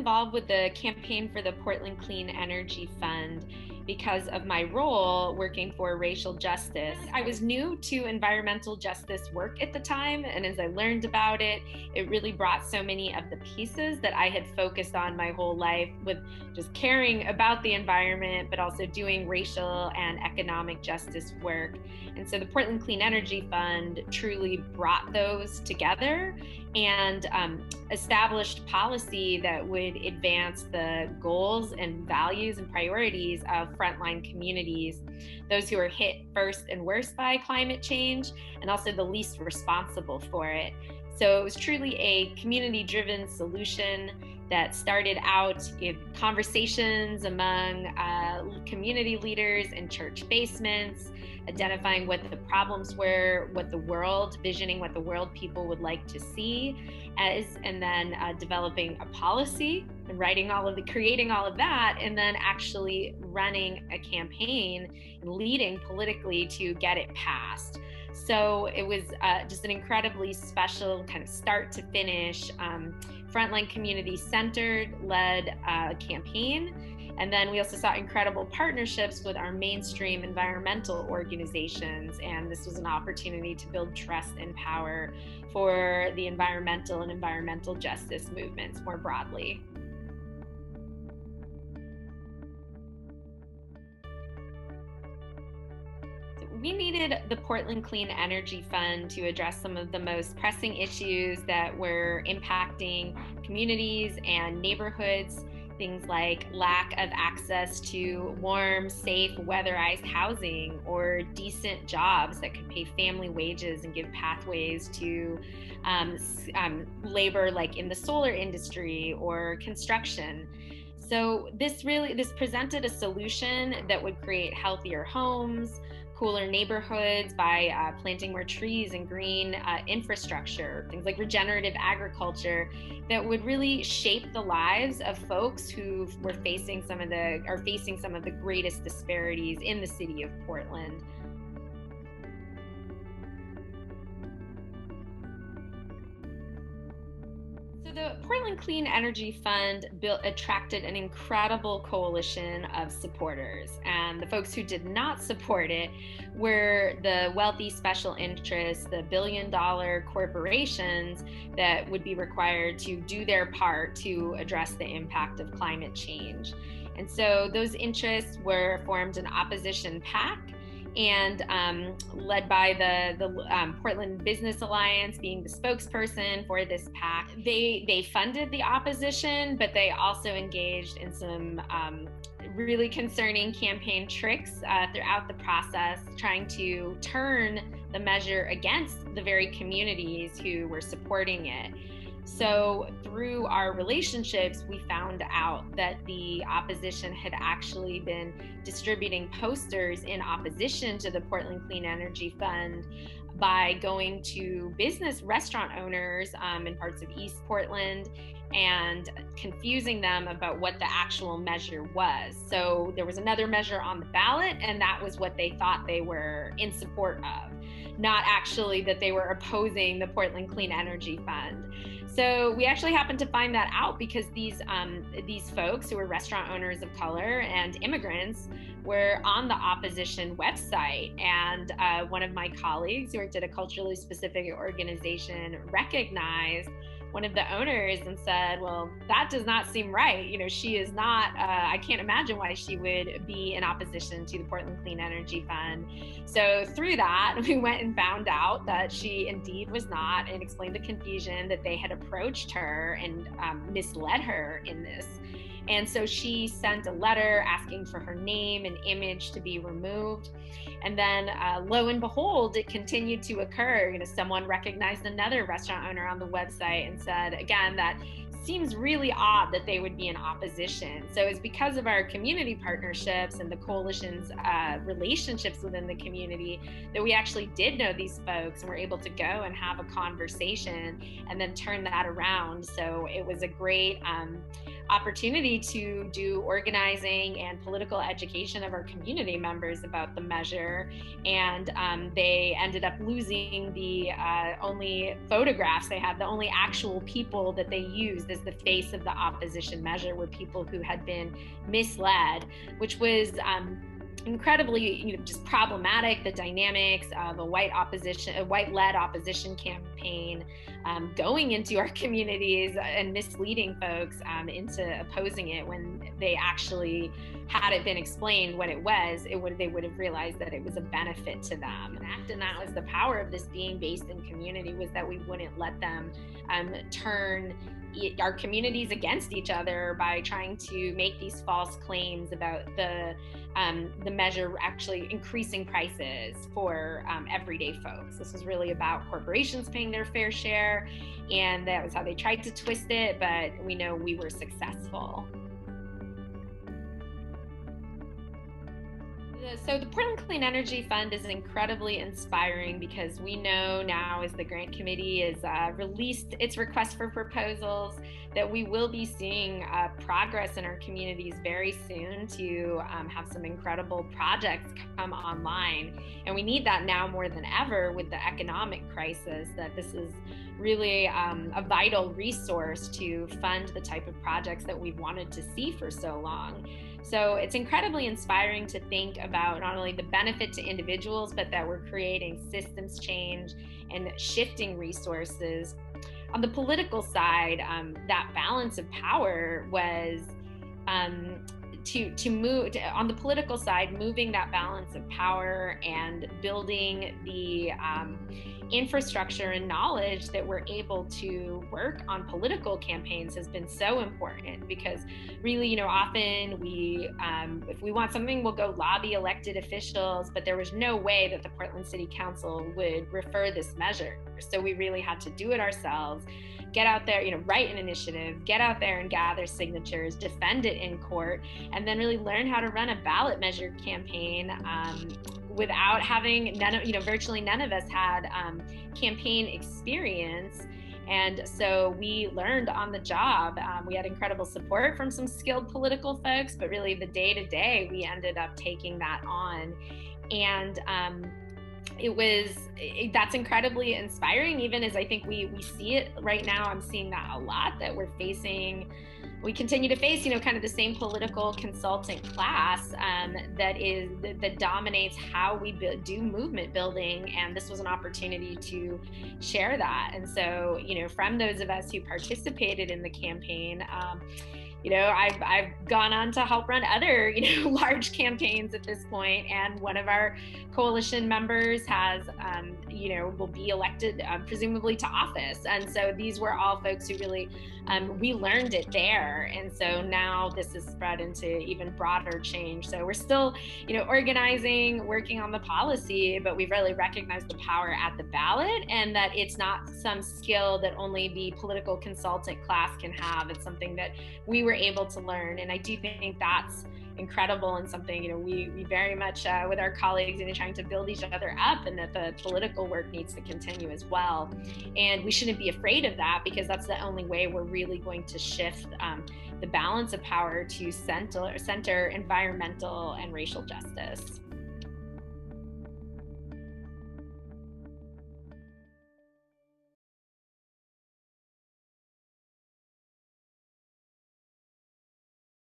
involved with the campaign for the Portland Clean Energy Fund because of my role working for racial justice. I was new to environmental justice work at the time, and as I learned about it, it really brought so many of the pieces that I had focused on my whole life with just caring about the environment, but also doing racial and economic justice work. And so the Portland Clean Energy Fund truly brought those together and established policy that would advance the goals and values and priorities of frontline communities, those who are hit first and worst by climate change, and also the least responsible for it. So it was truly a community-driven solution that started out in conversations among community leaders in church basements, identifying what the problems were, visioning what the world people would like to see and then developing a policy and creating all of that, and then actually running a campaign and leading politically to get it passed. So it was just an incredibly special kind of start to finish, frontline community centered led campaign. And then we also saw incredible partnerships with our mainstream environmental organizations. And this was an opportunity to build trust and power for the environmental and environmental justice movements more broadly. We needed the Portland Clean Energy Fund to address some of the most pressing issues that were impacting communities and neighborhoods, things like lack of access to warm, safe, weatherized housing or decent jobs that could pay family wages and give pathways to labor like in the solar industry or construction. So this presented a solution that would create healthier homes, cooler neighborhoods by planting more trees and green infrastructure, things like regenerative agriculture that would really shape the lives of folks who are facing some of the greatest disparities in the city of Portland. The Portland Clean Energy Fund attracted an incredible coalition of supporters, and the folks who did not support it were the wealthy special interests, the billion-dollar corporations that would be required to do their part to address the impact of climate change. And so those interests formed an opposition PAC, and led by the Portland Business Alliance being the spokesperson for this PAC. They funded the opposition, but they also engaged in some really concerning campaign tricks throughout the process, trying to turn the measure against the very communities who were supporting it. So through our relationships, we found out that the opposition had actually been distributing posters in opposition to the Portland Clean Energy Fund by going to restaurant owners in parts of East Portland and confusing them about what the actual measure was. So there was another measure on the ballot, and that was what they thought they were in support of, not actually that they were opposing the Portland Clean Energy Fund. So we actually happened to find that out because these folks who were restaurant owners of color and immigrants were on the opposition website. And one of my colleagues who worked at a culturally specific organization recognized one of the owners and said, well, that does not seem right. She is not, I can't imagine why she would be in opposition to the Portland Clean Energy Fund. So through that, we went and found out that she indeed was not, and explained the confusion that they had approached her and misled her in this. And so she sent a letter asking for her name and image to be removed. And then lo and behold, it continued to occur. Someone recognized another restaurant owner on the website and said, again, that seems really odd that they would be in opposition. So it's because of our community partnerships and the coalition's relationships within the community that we actually did know these folks and were able to go and have a conversation and then turn that around. So it was a great opportunity opportunity to do organizing and political education of our community members about the measure, and they ended up losing the only photographs they had. The only actual people that they used as the face of the opposition measure were people who had been misled, which was incredibly, just problematic. The dynamics of a white-led opposition campaign going into our communities and misleading folks into opposing it, when they actually, had it been explained what it was, they would have realized that it was a benefit to them. And that was the power of this being based in community, was that we wouldn't let them turn our communities against each other by trying to make these false claims about the measure actually increasing prices for everyday folks. This was really about corporations paying their fair share, and that was how they tried to twist it, but we know we were successful. So the Portland Clean Energy Fund is incredibly inspiring, because we know now, as the grant committee has released its request for proposals, that we will be seeing progress in our communities very soon to have some incredible projects come online. And we need that now more than ever with the economic crisis, that this is really a vital resource to fund the type of projects that we've wanted to see for so long. So it's incredibly inspiring to think about not only the benefit to individuals, but that we're creating systems change and shifting resources. On the political side, that balance of power was to move on the political side, moving that balance of power and building the infrastructure and knowledge that we're able to work on political campaigns has been so important, because really, often we, if we want something, we'll go lobby elected officials, but there was no way that the Portland City Council would refer this measure. So we really had to do it ourselves. Get out there, write an initiative, get out there and gather signatures, defend it in court, and then really learn how to run a ballot measure campaign without having virtually none of us had campaign experience. And so we learned on the job. We had incredible support from some skilled political folks, but really the day-to-day, we ended up taking that on. And that's incredibly inspiring, even as I think we see it right now. I'm seeing that a lot, that we continue to face, kind of the same political consultant class that dominates how we do movement building. And this was an opportunity to share that. And so, from those of us who participated in the campaign, I've gone on to help run other, large campaigns at this point. And one of our coalition members has, will be elected presumably to office. And so these were all folks who really, we learned it there. And so now this is spread into even broader change. So we're still, organizing, working on the policy, but we've really recognized the power at the ballot, and that it's not some skill that only the political consultant class can have. It's something that we were able to learn. And I do think that's incredible, and something, we very much with our colleagues, trying to build each other up, and that the political work needs to continue as well. And we shouldn't be afraid of that, because that's the only way we're really going to shift the balance of power to center environmental and racial justice.